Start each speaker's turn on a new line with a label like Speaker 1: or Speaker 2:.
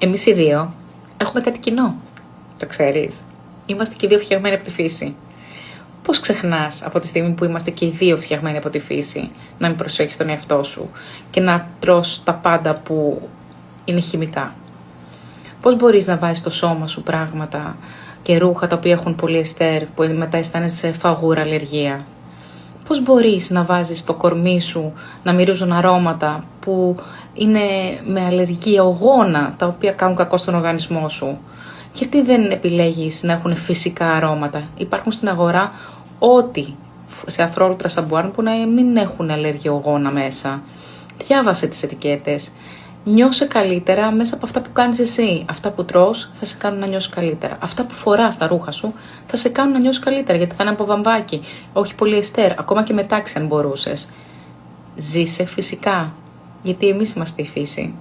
Speaker 1: Εμείς οι δύο έχουμε κάτι κοινό. Το ξέρεις. Είμαστε και οι δύο φτιαγμένοι από τη φύση. Πώς ξεχνάς από τη στιγμή που είμαστε και οι δύο φτιαγμένοι από τη φύση να μην προσέχεις τον εαυτό σου και να τρως τα πάντα που είναι χημικά? Πώς μπορείς να βάζεις στο σώμα σου πράγματα και ρούχα τα οποία έχουν πολυεστέρ που μετά αισθάνεσαι φαγούρα, αλλεργία? Πώς μπορείς να βάζεις στο κορμί σου να μυρίζουν αρώματα που είναι με αλλεργία ογόνα, τα οποία κάνουν κακό στον οργανισμό σου? Γιατί δεν επιλέγεις να έχουν φυσικά αρώματα? Υπάρχουν στην αγορά ό,τι σε αφρόλουτρα σαμπουάν που να μην έχουν αλλεργία ογόνα μέσα. Διάβασε τις ετικέτες. Νιώσε καλύτερα μέσα από αυτά που κάνεις εσύ. Αυτά που τρως θα σε κάνουν να νιώσεις καλύτερα. Αυτά που φοράς στα ρούχα σου θα σε κάνουν να νιώσεις καλύτερα, γιατί θα είναι από βαμβάκι, όχι πολυεστέρ, ακόμα και με τάξη αν μπορούσες. Ζήσε φυσικά, γιατί εμείς είμαστε η φύση.